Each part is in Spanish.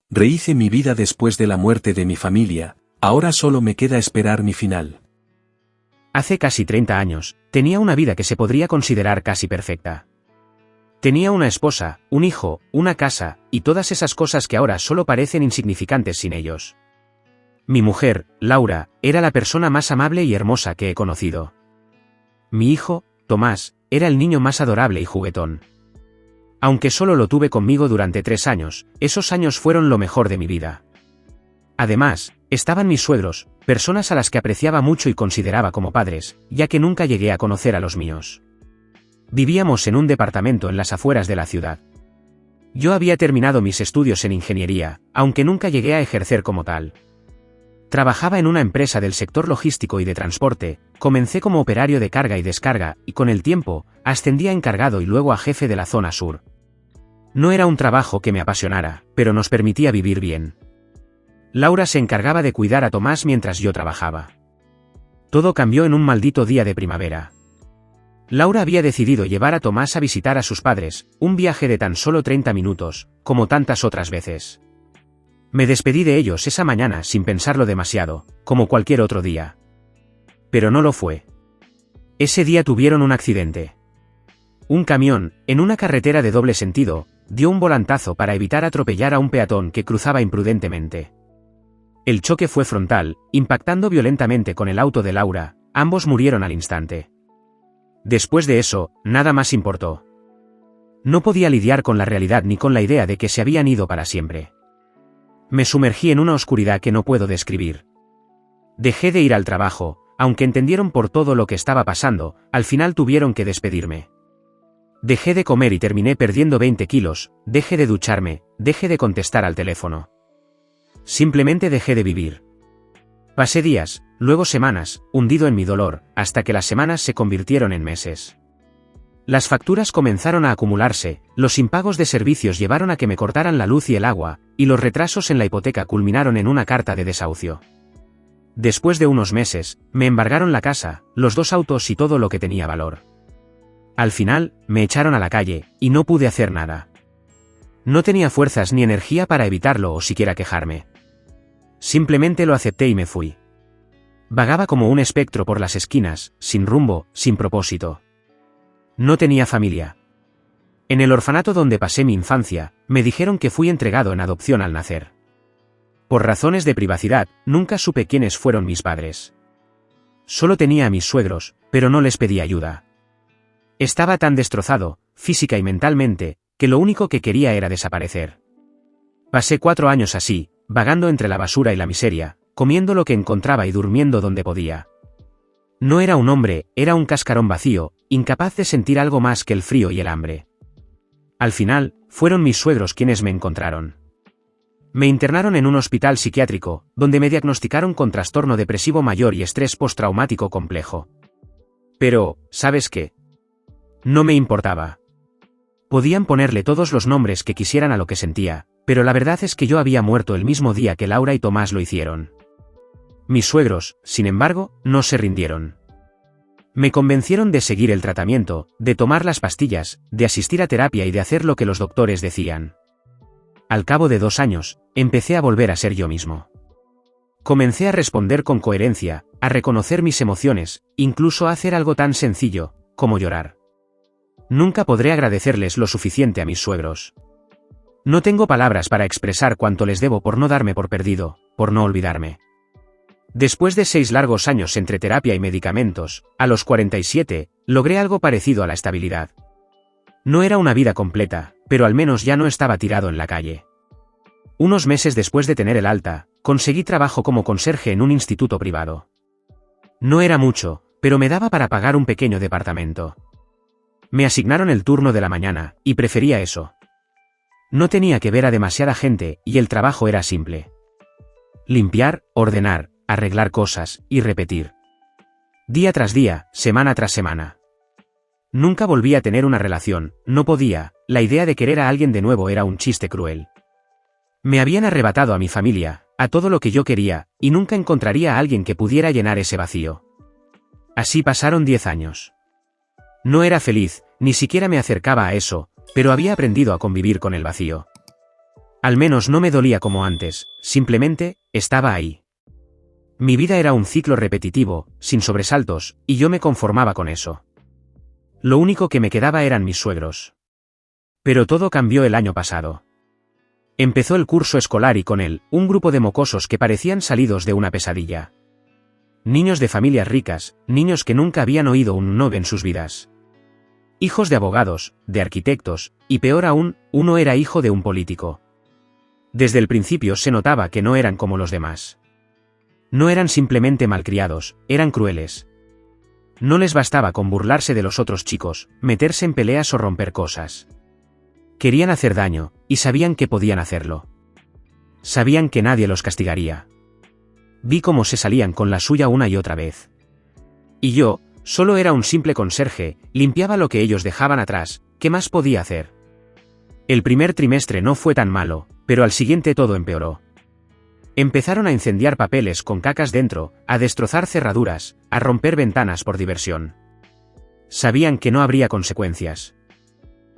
Rehice mi vida después de la muerte de mi familia, ahora solo me queda esperar mi final. Hace casi 30 años, tenía una vida que se podría considerar casi perfecta. Tenía una esposa, un hijo, una casa, y todas esas cosas que ahora solo parecen insignificantes sin ellos. Mi mujer, Laura, era la persona más amable y hermosa que he conocido. Mi hijo, Tomás, era el niño más adorable y juguetón. Aunque solo lo tuve conmigo durante 3 años, esos años fueron lo mejor de mi vida. Además, estaban mis suegros, personas a las que apreciaba mucho y consideraba como padres, ya que nunca llegué a conocer a los míos. Vivíamos en un departamento en las afueras de la ciudad. Yo había terminado mis estudios en ingeniería, aunque nunca llegué a ejercer como tal. Trabajaba en una empresa del sector logístico y de transporte, comencé como operario de carga y descarga, y con el tiempo, ascendí a encargado y luego a jefe de la zona sur. No era un trabajo que me apasionara, pero nos permitía vivir bien. Laura se encargaba de cuidar a Tomás mientras yo trabajaba. Todo cambió en un maldito día de primavera. Laura había decidido llevar a Tomás a visitar a sus padres, un viaje de tan solo 30 minutos, como tantas otras veces. Me despedí de ellos esa mañana sin pensarlo demasiado, como cualquier otro día. Pero no lo fue. Ese día tuvieron un accidente. Un camión, en una carretera de doble sentido, dio un volantazo para evitar atropellar a un peatón que cruzaba imprudentemente. El choque fue frontal, impactando violentamente con el auto de Laura, ambos murieron al instante. Después de eso, nada más importó. No podía lidiar con la realidad ni con la idea de que se habían ido para siempre. Me sumergí en una oscuridad que no puedo describir. Dejé de ir al trabajo, aunque entendieron por todo lo que estaba pasando, al final tuvieron que despedirme. Dejé de comer y terminé perdiendo 20 kilos, dejé de ducharme, dejé de contestar al teléfono. Simplemente dejé de vivir. Pasé días, luego semanas, hundido en mi dolor, hasta que las semanas se convirtieron en meses. Las facturas comenzaron a acumularse, los impagos de servicios llevaron a que me cortaran la luz y el agua, y los retrasos en la hipoteca culminaron en una carta de desahucio. Después de unos meses, me embargaron la casa, los 2 autos y todo lo que tenía valor. Al final, me echaron a la calle, y no pude hacer nada. No tenía fuerzas ni energía para evitarlo o siquiera quejarme. Simplemente lo acepté y me fui. Vagaba como un espectro por las esquinas, sin rumbo, sin propósito. No tenía familia. En el orfanato donde pasé mi infancia, me dijeron que fui entregado en adopción al nacer. Por razones de privacidad, nunca supe quiénes fueron mis padres. Solo tenía a mis suegros, pero no les pedí ayuda. Estaba tan destrozado, física y mentalmente, que lo único que quería era desaparecer. Pasé 4 años así, vagando entre la basura y la miseria, comiendo lo que encontraba y durmiendo donde podía. No era un hombre, era un cascarón vacío, incapaz de sentir algo más que el frío y el hambre. Al final, fueron mis suegros quienes me encontraron. Me internaron en un hospital psiquiátrico, donde me diagnosticaron con trastorno depresivo mayor y estrés postraumático complejo. Pero, ¿sabes qué? No me importaba. Podían ponerle todos los nombres que quisieran a lo que sentía, pero la verdad es que yo había muerto el mismo día que Laura y Tomás lo hicieron. Mis suegros, sin embargo, no se rindieron. Me convencieron de seguir el tratamiento, de tomar las pastillas, de asistir a terapia y de hacer lo que los doctores decían. Al cabo de 2 años, empecé a volver a ser yo mismo. Comencé a responder con coherencia, a reconocer mis emociones, incluso a hacer algo tan sencillo, como llorar. Nunca podré agradecerles lo suficiente a mis suegros. No tengo palabras para expresar cuánto les debo por no darme por perdido, por no olvidarme. Después de 6 largos años entre terapia y medicamentos, a los 47, logré algo parecido a la estabilidad. No era una vida completa, pero al menos ya no estaba tirado en la calle. Unos meses después de tener el alta, conseguí trabajo como conserje en un instituto privado. No era mucho, pero me daba para pagar un pequeño departamento. Me asignaron el turno de la mañana, y prefería eso. No tenía que ver a demasiada gente, y el trabajo era simple. Limpiar, ordenar, arreglar cosas, y repetir. Día tras día, semana tras semana. Nunca volví a tener una relación, no podía, la idea de querer a alguien de nuevo era un chiste cruel. Me habían arrebatado a mi familia, a todo lo que yo quería, y nunca encontraría a alguien que pudiera llenar ese vacío. Así pasaron 10 años. No era feliz, ni siquiera me acercaba a eso, pero había aprendido a convivir con el vacío. Al menos no me dolía como antes, simplemente, estaba ahí. Mi vida era un ciclo repetitivo, sin sobresaltos, y yo me conformaba con eso. Lo único que me quedaba eran mis suegros. Pero todo cambió el año pasado. Empezó el curso escolar y con él, un grupo de mocosos que parecían salidos de una pesadilla. Niños de familias ricas, niños que nunca habían oído un no en sus vidas. Hijos de abogados, de arquitectos, y peor aún, uno era hijo de un político. Desde el principio se notaba que no eran como los demás. No eran simplemente malcriados, eran crueles. No les bastaba con burlarse de los otros chicos, meterse en peleas o romper cosas. Querían hacer daño, y sabían que podían hacerlo. Sabían que nadie los castigaría. Vi cómo se salían con la suya una y otra vez. Y yo, solo era un simple conserje, limpiaba lo que ellos dejaban atrás, ¿qué más podía hacer? El primer trimestre no fue tan malo, pero al siguiente todo empeoró. Empezaron a incendiar papeles con cacas dentro, a destrozar cerraduras, a romper ventanas por diversión. Sabían que no habría consecuencias.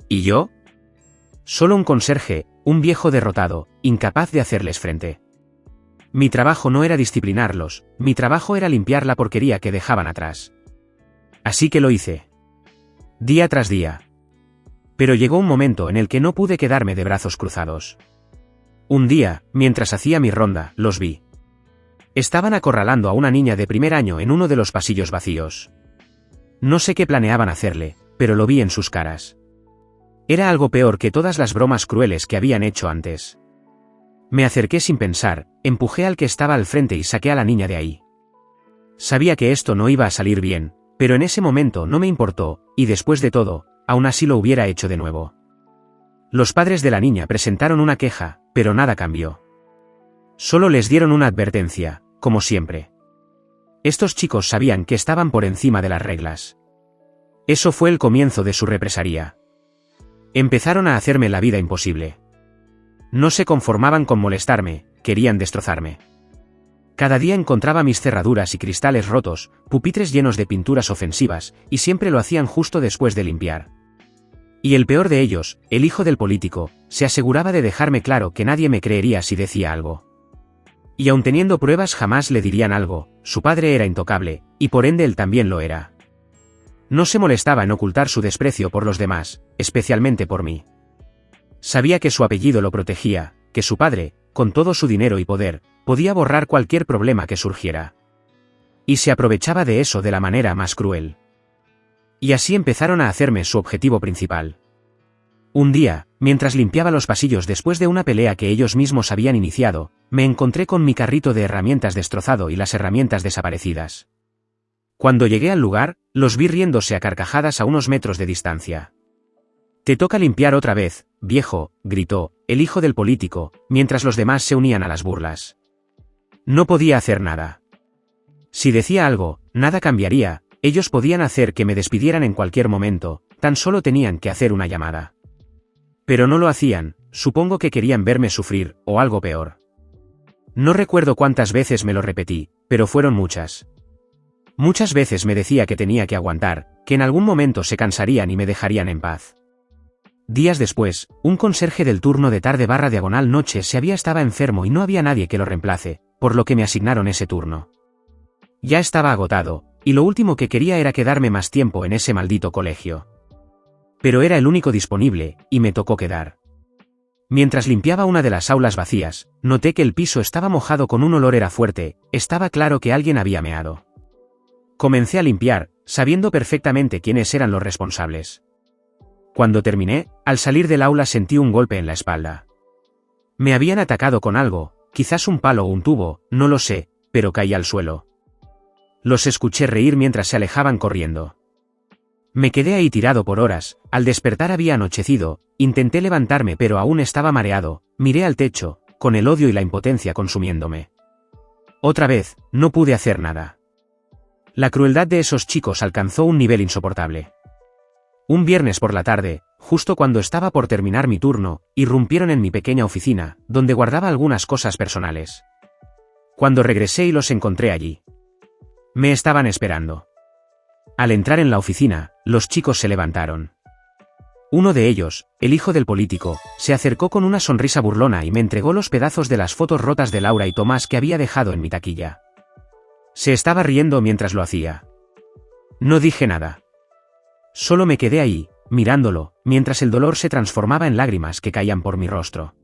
¿Y yo? Solo un conserje, un viejo derrotado, incapaz de hacerles frente. Mi trabajo no era disciplinarlos, mi trabajo era limpiar la porquería que dejaban atrás. Así que lo hice. Día tras día. Pero llegó un momento en el que no pude quedarme de brazos cruzados. Un día, mientras hacía mi ronda, los vi. Estaban acorralando a una niña de primer año en uno de los pasillos vacíos. No sé qué planeaban hacerle, pero lo vi en sus caras. Era algo peor que todas las bromas crueles que habían hecho antes. Me acerqué sin pensar, empujé al que estaba al frente y saqué a la niña de ahí. Sabía que esto no iba a salir bien, pero en ese momento no me importó, y después de todo, aún así lo hubiera hecho de nuevo. Los padres de la niña presentaron una queja, pero nada cambió. Solo les dieron una advertencia, como siempre. Estos chicos sabían que estaban por encima de las reglas. Eso fue el comienzo de su represalia. Empezaron a hacerme la vida imposible. No se conformaban con molestarme, querían destrozarme. Cada día encontraba mis cerraduras y cristales rotos, pupitres llenos de pinturas ofensivas, y siempre lo hacían justo después de limpiar. Y el peor de ellos, el hijo del político, se aseguraba de dejarme claro que nadie me creería si decía algo. Y aun teniendo pruebas jamás le dirían algo, su padre era intocable, y por ende él también lo era. No se molestaba en ocultar su desprecio por los demás, especialmente por mí. Sabía que su apellido lo protegía, que su padre, con todo su dinero y poder, podía borrar cualquier problema que surgiera. Y se aprovechaba de eso de la manera más cruel. Y así empezaron a hacerme su objetivo principal. Un día, mientras limpiaba los pasillos después de una pelea que ellos mismos habían iniciado, me encontré con mi carrito de herramientas destrozado y las herramientas desaparecidas. Cuando llegué al lugar, los vi riéndose a carcajadas a unos metros de distancia. «Te toca limpiar otra vez, viejo», gritó, el hijo del político, mientras los demás se unían a las burlas. No podía hacer nada. Si decía algo, nada cambiaría. Ellos podían hacer que me despidieran en cualquier momento, tan solo tenían que hacer una llamada. Pero no lo hacían, supongo que querían verme sufrir, o algo peor. No recuerdo cuántas veces me lo repetí, pero fueron muchas. Muchas veces me decía que tenía que aguantar, que en algún momento se cansarían y me dejarían en paz. Días después, un conserje del turno de tarde/diagonal-noche estaba enfermo y no había nadie que lo reemplace, por lo que me asignaron ese turno. Ya estaba agotado, y lo último que quería era quedarme más tiempo en ese maldito colegio. Pero era el único disponible, y me tocó quedar. Mientras limpiaba una de las aulas vacías, noté que el piso estaba mojado con un olor era fuerte, estaba claro que alguien había meado. Comencé a limpiar, sabiendo perfectamente quiénes eran los responsables. Cuando terminé, al salir del aula sentí un golpe en la espalda. Me habían atacado con algo, quizás un palo o un tubo, no lo sé, pero caí al suelo. Los escuché reír mientras se alejaban corriendo. Me quedé ahí tirado por horas, al despertar había anochecido, intenté levantarme pero aún estaba mareado, miré al techo, con el odio y la impotencia consumiéndome. Otra vez, no pude hacer nada. La crueldad de esos chicos alcanzó un nivel insoportable. Un viernes por la tarde, justo cuando estaba por terminar mi turno, irrumpieron en mi pequeña oficina, donde guardaba algunas cosas personales. Cuando regresé y los encontré allí. Me estaban esperando. Al entrar en la oficina, los chicos se levantaron. Uno de ellos, el hijo del político, se acercó con una sonrisa burlona y me entregó los pedazos de las fotos rotas de Laura y Tomás que había dejado en mi taquilla. Se estaba riendo mientras lo hacía. No dije nada. Solo me quedé ahí, mirándolo, mientras el dolor se transformaba en lágrimas que caían por mi rostro.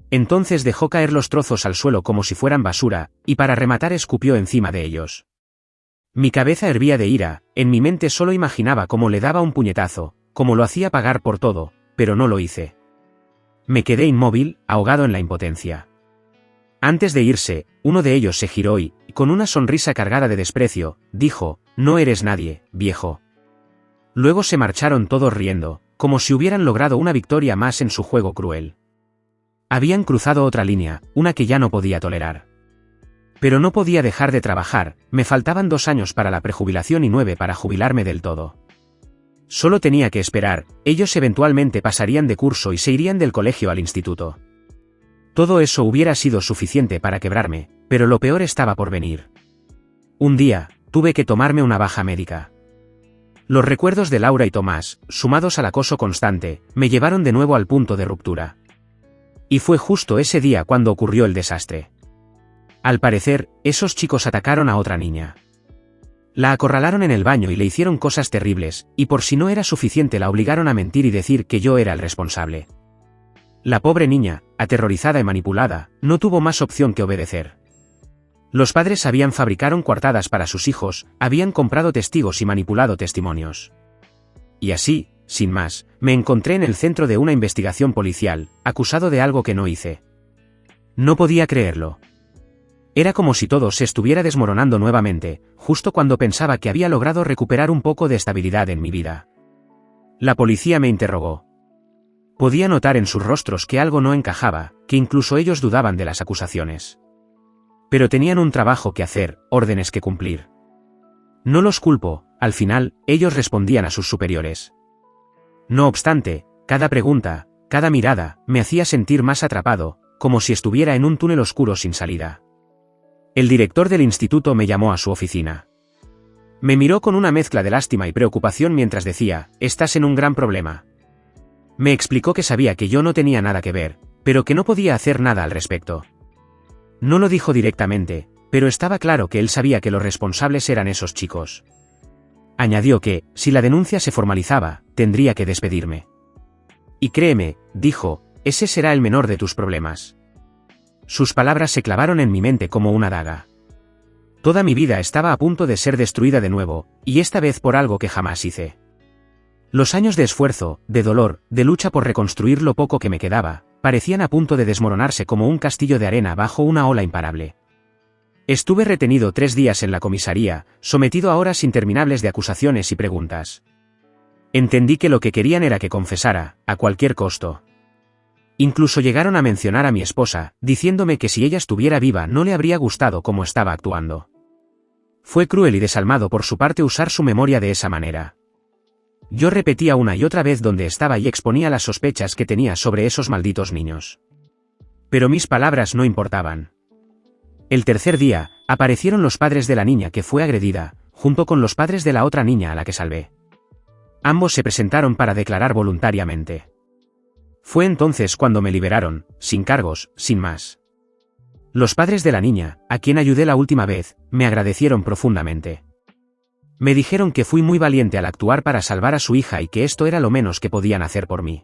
Entonces dejó caer los trozos al suelo como si fueran basura, y para rematar escupió encima de ellos. Mi cabeza hervía de ira, en mi mente solo imaginaba cómo le daba un puñetazo, cómo lo hacía pagar por todo, pero no lo hice. Me quedé inmóvil, ahogado en la impotencia. Antes de irse, uno de ellos se giró y, con una sonrisa cargada de desprecio, dijo: «No eres nadie, viejo». Luego se marcharon todos riendo, como si hubieran logrado una victoria más en su juego cruel. Habían cruzado otra línea, una que ya no podía tolerar. Pero no podía dejar de trabajar, me faltaban 2 años para la prejubilación y 9 para jubilarme del todo. Solo tenía que esperar, ellos eventualmente pasarían de curso y se irían del colegio al instituto. Todo eso hubiera sido suficiente para quebrarme, pero lo peor estaba por venir. Un día, tuve que tomarme una baja médica. Los recuerdos de Laura y Tomás, sumados al acoso constante, me llevaron de nuevo al punto de ruptura. Y fue justo ese día cuando ocurrió el desastre. Al parecer, esos chicos atacaron a otra niña. La acorralaron en el baño y le hicieron cosas terribles, y por si no era suficiente la obligaron a mentir y decir que yo era el responsable. La pobre niña, aterrorizada y manipulada, no tuvo más opción que obedecer. Los padres fabricaron coartadas para sus hijos, habían comprado testigos y manipulado testimonios. Y así, sin más, me encontré en el centro de una investigación policial, acusado de algo que no hice. No podía creerlo. Era como si todo se estuviera desmoronando nuevamente, justo cuando pensaba que había logrado recuperar un poco de estabilidad en mi vida. La policía me interrogó. Podía notar en sus rostros que algo no encajaba, que incluso ellos dudaban de las acusaciones. Pero tenían un trabajo que hacer, órdenes que cumplir. No los culpo, al final, ellos respondían a sus superiores. No obstante, cada pregunta, cada mirada, me hacía sentir más atrapado, como si estuviera en un túnel oscuro sin salida. El director del instituto me llamó a su oficina. Me miró con una mezcla de lástima y preocupación mientras decía: «Estás en un gran problema». Me explicó que sabía que yo no tenía nada que ver, pero que no podía hacer nada al respecto. No lo dijo directamente, pero estaba claro que él sabía que los responsables eran esos chicos. Añadió que, si la denuncia se formalizaba, tendría que despedirme. Y créeme, dijo, ese será el menor de tus problemas. Sus palabras se clavaron en mi mente como una daga. Toda mi vida estaba a punto de ser destruida de nuevo, y esta vez por algo que jamás hice. Los años de esfuerzo, de dolor, de lucha por reconstruir lo poco que me quedaba, parecían a punto de desmoronarse como un castillo de arena bajo una ola imparable. Estuve retenido 3 días en la comisaría, sometido a horas interminables de acusaciones y preguntas. Entendí que lo que querían era que confesara, a cualquier costo. Incluso llegaron a mencionar a mi esposa, diciéndome que si ella estuviera viva no le habría gustado cómo estaba actuando. Fue cruel y desalmado por su parte usar su memoria de esa manera. Yo repetía una y otra vez dónde estaba y exponía las sospechas que tenía sobre esos malditos niños. Pero mis palabras no importaban. El tercer día, aparecieron los padres de la niña que fue agredida, junto con los padres de la otra niña a la que salvé. Ambos se presentaron para declarar voluntariamente. Fue entonces cuando me liberaron, sin cargos, sin más. Los padres de la niña, a quien ayudé la última vez, me agradecieron profundamente. Me dijeron que fui muy valiente al actuar para salvar a su hija y que esto era lo menos que podían hacer por mí.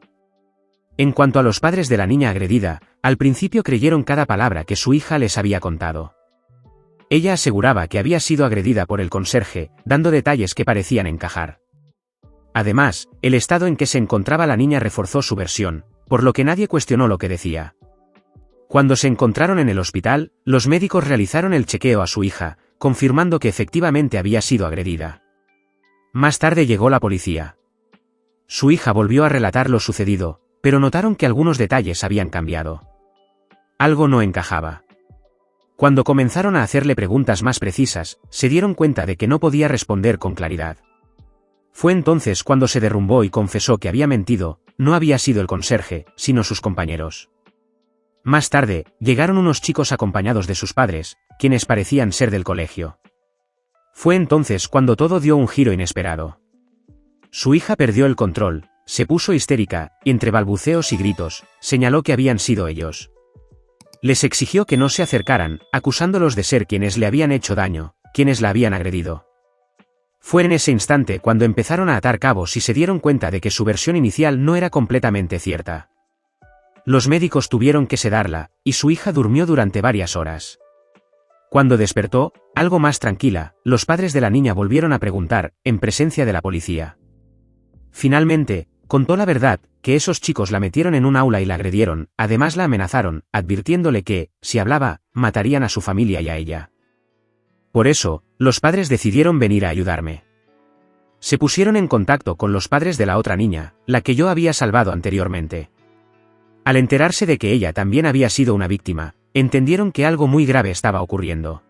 En cuanto a los padres de la niña agredida, al principio creyeron cada palabra que su hija les había contado. Ella aseguraba que había sido agredida por el conserje, dando detalles que parecían encajar. Además, el estado en que se encontraba la niña reforzó su versión, por lo que nadie cuestionó lo que decía. Cuando se encontraron en el hospital, los médicos realizaron el chequeo a su hija, confirmando que efectivamente había sido agredida. Más tarde llegó la policía. Su hija volvió a relatar lo sucedido, pero notaron que algunos detalles habían cambiado. Algo no encajaba. Cuando comenzaron a hacerle preguntas más precisas, se dieron cuenta de que no podía responder con claridad. Fue entonces cuando se derrumbó y confesó que había mentido, no había sido el conserje, sino sus compañeros. Más tarde, llegaron unos chicos acompañados de sus padres, quienes parecían ser del colegio. Fue entonces cuando todo dio un giro inesperado. Su hija perdió el control, se puso histérica, y entre balbuceos y gritos, señaló que habían sido ellos. Les exigió que no se acercaran, acusándolos de ser quienes le habían hecho daño, quienes la habían agredido. Fue en ese instante cuando empezaron a atar cabos y se dieron cuenta de que su versión inicial no era completamente cierta. Los médicos tuvieron que sedarla, y su hija durmió durante varias horas. Cuando despertó, algo más tranquila, los padres de la niña volvieron a preguntar, en presencia de la policía. Finalmente, contó la verdad, que esos chicos la metieron en un aula y la agredieron, además la amenazaron, advirtiéndole que, si hablaba, matarían a su familia y a ella. Por eso, los padres decidieron venir a ayudarme. Se pusieron en contacto con los padres de la otra niña, la que yo había salvado anteriormente. Al enterarse de que ella también había sido una víctima, entendieron que algo muy grave estaba ocurriendo.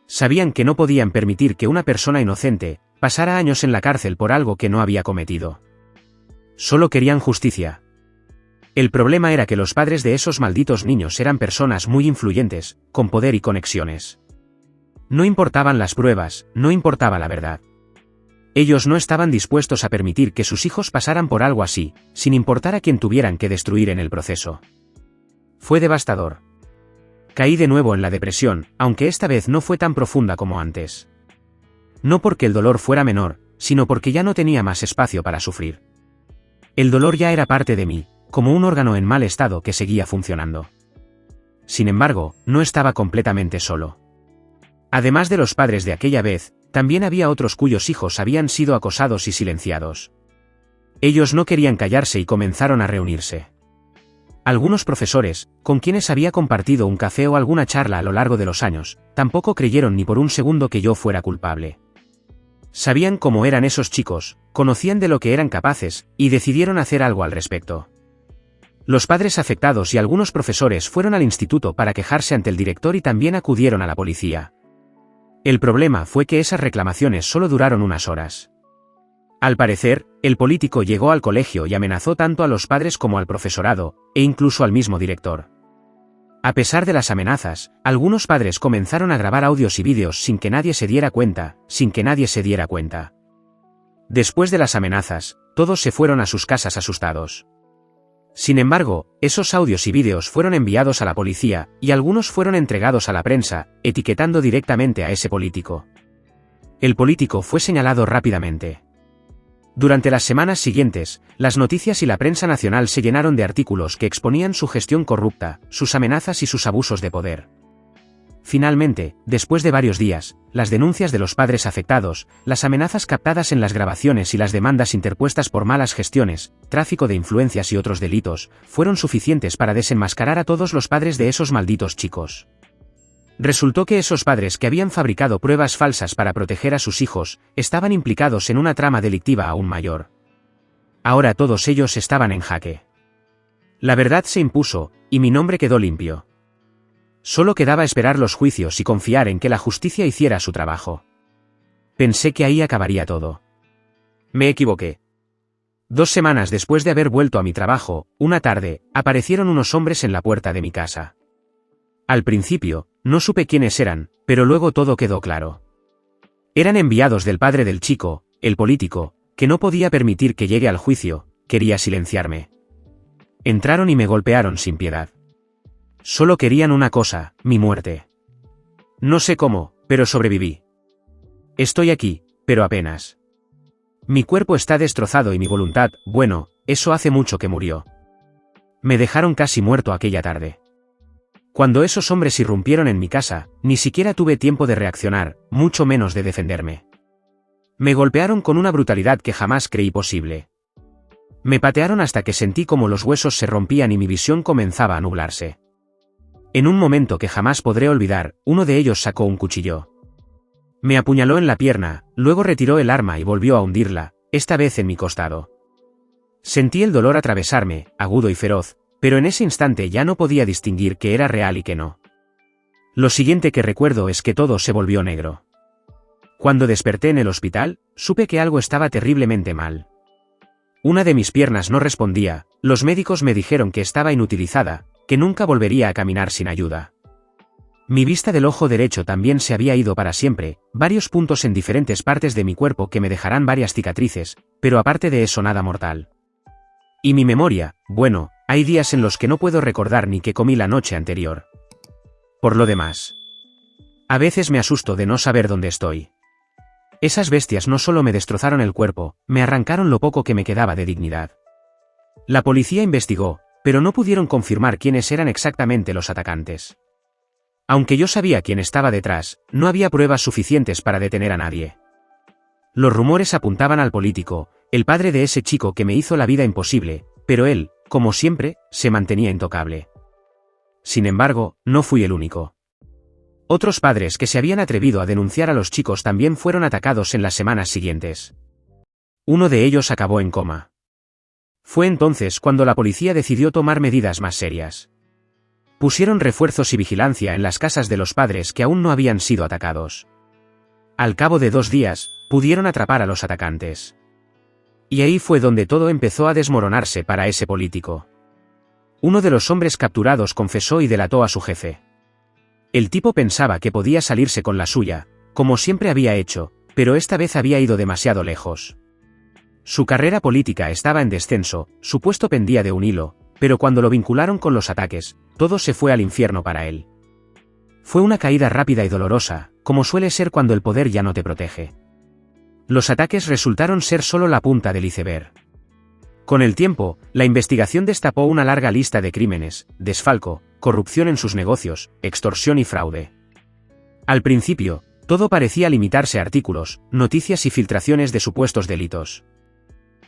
Sabían que no podían permitir que una persona inocente pasara años en la cárcel por algo que no había cometido. Solo querían justicia. El problema era que los padres de esos malditos niños eran personas muy influyentes, con poder y conexiones. No importaban las pruebas, no importaba la verdad. Ellos no estaban dispuestos a permitir que sus hijos pasaran por algo así, sin importar a quién tuvieran que destruir en el proceso. Fue devastador. Caí de nuevo en la depresión, aunque esta vez no fue tan profunda como antes. No porque el dolor fuera menor, sino porque ya no tenía más espacio para sufrir. El dolor ya era parte de mí, como un órgano en mal estado que seguía funcionando. Sin embargo, no estaba completamente solo. Además de los padres de aquella vez, también había otros cuyos hijos habían sido acosados y silenciados. Ellos no querían callarse y comenzaron a reunirse. Algunos profesores, con quienes había compartido un café o alguna charla a lo largo de los años, tampoco creyeron ni por un segundo que yo fuera culpable. Sabían cómo eran esos chicos, conocían de lo que eran capaces, y decidieron hacer algo al respecto. Los padres afectados y algunos profesores fueron al instituto para quejarse ante el director y también acudieron a la policía. El problema fue que esas reclamaciones solo duraron unas horas. Al parecer, el político llegó al colegio y amenazó tanto a los padres como al profesorado, e incluso al mismo director. A pesar de las amenazas, algunos padres comenzaron a grabar audios y vídeos sin que nadie se diera cuenta, Después de las amenazas, todos se fueron a sus casas asustados. Sin embargo, esos audios y vídeos fueron enviados a la policía, y algunos fueron entregados a la prensa, etiquetando directamente a ese político. El político fue señalado rápidamente. Durante las semanas siguientes, las noticias y la prensa nacional se llenaron de artículos que exponían su gestión corrupta, sus amenazas y sus abusos de poder. Finalmente, después de varios días, las denuncias de los padres afectados, las amenazas captadas en las grabaciones y las demandas interpuestas por malas gestiones, tráfico de influencias y otros delitos, fueron suficientes para desenmascarar a todos los padres de esos malditos chicos. Resultó que esos padres que habían fabricado pruebas falsas para proteger a sus hijos, estaban implicados en una trama delictiva aún mayor. Ahora todos ellos estaban en jaque. La verdad se impuso, y mi nombre quedó limpio. Solo quedaba esperar los juicios y confiar en que la justicia hiciera su trabajo. Pensé que ahí acabaría todo. Me equivoqué. 2 semanas después de haber vuelto a mi trabajo, una tarde, aparecieron unos hombres en la puerta de mi casa. Al principio, no supe quiénes eran, pero luego todo quedó claro. Eran enviados del padre del chico, el político, que no podía permitir que llegue al juicio, quería silenciarme. Entraron y me golpearon sin piedad. Solo querían una cosa, mi muerte. No sé cómo, pero sobreviví. Estoy aquí, pero apenas. Mi cuerpo está destrozado y mi voluntad, bueno, eso hace mucho que murió. Me dejaron casi muerto aquella tarde. Cuando esos hombres irrumpieron en mi casa, ni siquiera tuve tiempo de reaccionar, mucho menos de defenderme. Me golpearon con una brutalidad que jamás creí posible. Me patearon hasta que sentí como los huesos se rompían y mi visión comenzaba a nublarse. En un momento que jamás podré olvidar, uno de ellos sacó un cuchillo. Me apuñaló en la pierna, luego retiró el arma y volvió a hundirla, esta vez en mi costado. Sentí el dolor atravesarme, agudo y feroz, pero en ese instante ya no podía distinguir qué era real y qué no. Lo siguiente que recuerdo es que todo se volvió negro. Cuando desperté en el hospital, supe que algo estaba terriblemente mal. Una de mis piernas no respondía, los médicos me dijeron que estaba inutilizada, que nunca volvería a caminar sin ayuda. Mi vista del ojo derecho también se había ido para siempre, varios puntos en diferentes partes de mi cuerpo que me dejarán varias cicatrices, pero aparte de eso nada mortal. Y mi memoria, bueno, hay días en los que no puedo recordar ni qué comí la noche anterior. Por lo demás, a veces me asusto de no saber dónde estoy. Esas bestias no solo me destrozaron el cuerpo, me arrancaron lo poco que me quedaba de dignidad. La policía investigó, pero no pudieron confirmar quiénes eran exactamente los atacantes. Aunque yo sabía quién estaba detrás, no había pruebas suficientes para detener a nadie. Los rumores apuntaban al político, el padre de ese chico que me hizo la vida imposible, pero él, como siempre, se mantenía intocable. Sin embargo, no fui el único. Otros padres que se habían atrevido a denunciar a los chicos también fueron atacados en las semanas siguientes. Uno de ellos acabó en coma. Fue entonces cuando la policía decidió tomar medidas más serias. Pusieron refuerzos y vigilancia en las casas de los padres que aún no habían sido atacados. Al cabo de 2 días, pudieron atrapar a los atacantes. Y ahí fue donde todo empezó a desmoronarse para ese político. Uno de los hombres capturados confesó y delató a su jefe. El tipo pensaba que podía salirse con la suya, como siempre había hecho, pero esta vez había ido demasiado lejos. Su carrera política estaba en descenso, su puesto pendía de un hilo, pero cuando lo vincularon con los ataques, todo se fue al infierno para él. Fue una caída rápida y dolorosa, como suele ser cuando el poder ya no te protege. Los ataques resultaron ser solo la punta del iceberg. Con el tiempo, la investigación destapó una larga lista de crímenes, desfalco, corrupción en sus negocios, extorsión y fraude. Al principio, todo parecía limitarse a artículos, noticias y filtraciones de supuestos delitos.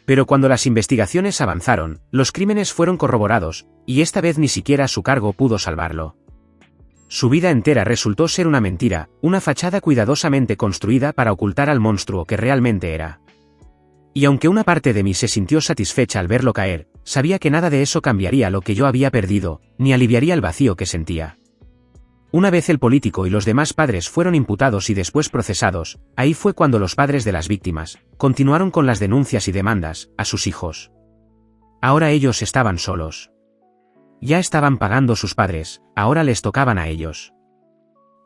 Pero cuando las investigaciones avanzaron, los crímenes fueron corroborados, y esta vez ni siquiera su cargo pudo salvarlo. Su vida entera resultó ser una mentira, una fachada cuidadosamente construida para ocultar al monstruo que realmente era. Y aunque una parte de mí se sintió satisfecha al verlo caer, sabía que nada de eso cambiaría lo que yo había perdido, ni aliviaría el vacío que sentía. Una vez el político y los demás padres fueron imputados y después procesados, ahí fue cuando los padres de las víctimas continuaron con las denuncias y demandas a sus hijos. Ahora ellos estaban solos. Ya estaban pagando sus padres, ahora les tocaban a ellos.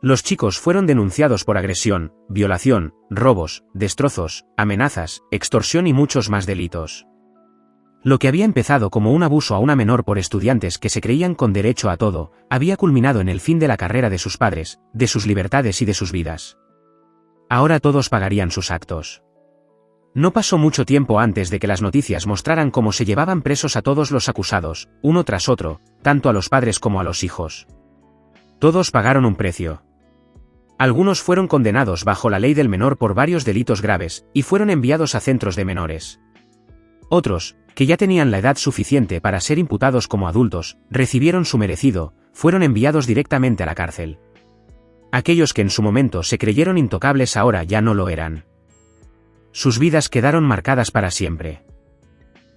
Los chicos fueron denunciados por agresión, violación, robos, destrozos, amenazas, extorsión y muchos más delitos. Lo que había empezado como un abuso a una menor por estudiantes que se creían con derecho a todo, había culminado en el fin de la carrera de sus padres, de sus libertades y de sus vidas. Ahora todos pagarían sus actos. No pasó mucho tiempo antes de que las noticias mostraran cómo se llevaban presos a todos los acusados, uno tras otro, tanto a los padres como a los hijos. Todos pagaron un precio. Algunos fueron condenados bajo la ley del menor por varios delitos graves, y fueron enviados a centros de menores. Otros, que ya tenían la edad suficiente para ser imputados como adultos, recibieron su merecido, fueron enviados directamente a la cárcel. Aquellos que en su momento se creyeron intocables ahora ya no lo eran. Sus vidas quedaron marcadas para siempre.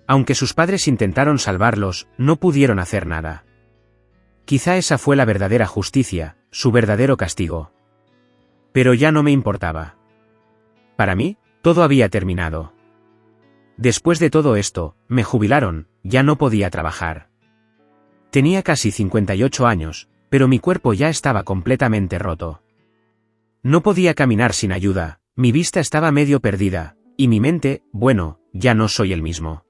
Aunque sus padres intentaron salvarlos, no pudieron hacer nada. Quizá esa fue la verdadera justicia, su verdadero castigo. Pero ya no me importaba. Para mí, todo había terminado. Después de todo esto, me jubilaron, ya no podía trabajar. Tenía casi 58 años, pero mi cuerpo ya estaba completamente roto. No podía caminar sin ayuda, mi vista estaba medio perdida, y mi mente, bueno, ya no soy el mismo.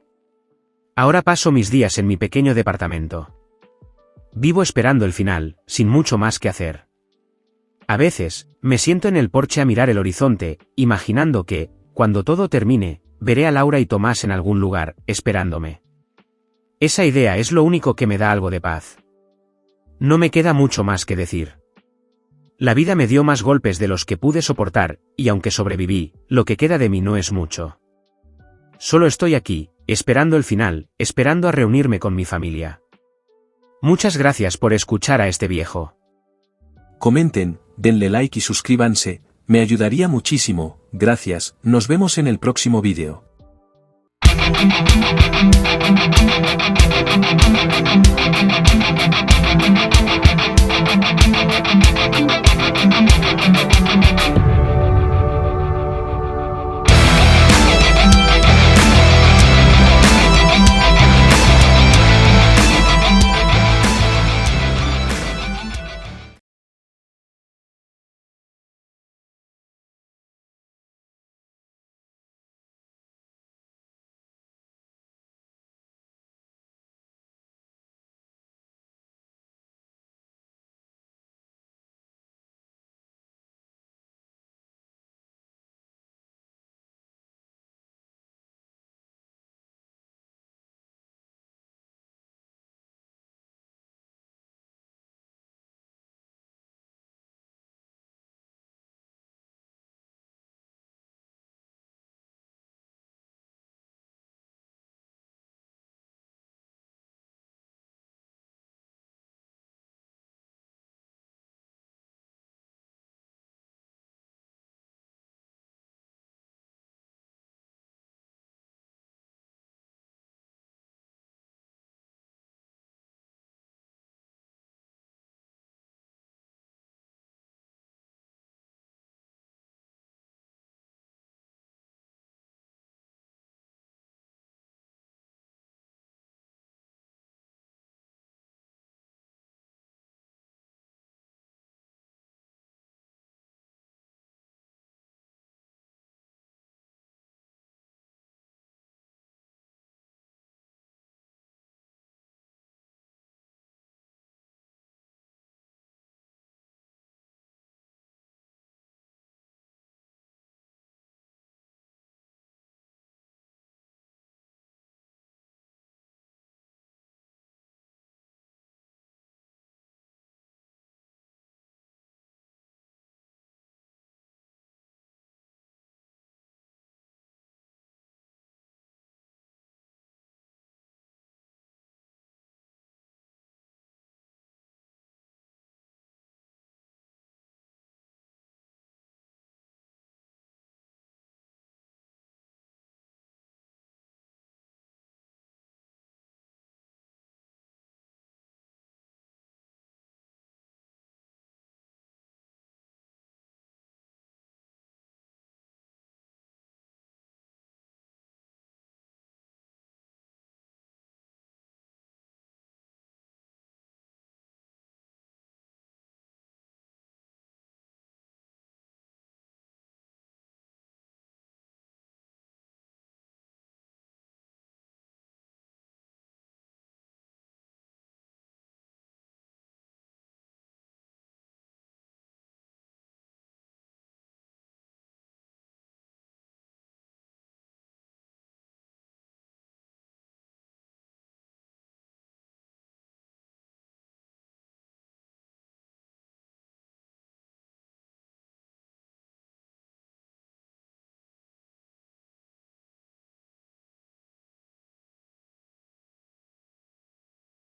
Ahora paso mis días en mi pequeño departamento. Vivo esperando el final, sin mucho más que hacer. A veces, me siento en el porche a mirar el horizonte, imaginando que, cuando todo termine, veré a Laura y Tomás en algún lugar, esperándome. Esa idea es lo único que me da algo de paz. No me queda mucho más que decir. La vida me dio más golpes de los que pude soportar, y aunque sobreviví, lo que queda de mí no es mucho. Solo estoy aquí, esperando el final, esperando a reunirme con mi familia. Muchas gracias por escuchar a este viejo. Comenten, denle like y suscríbanse, me ayudaría muchísimo, gracias, nos vemos en el próximo vídeo.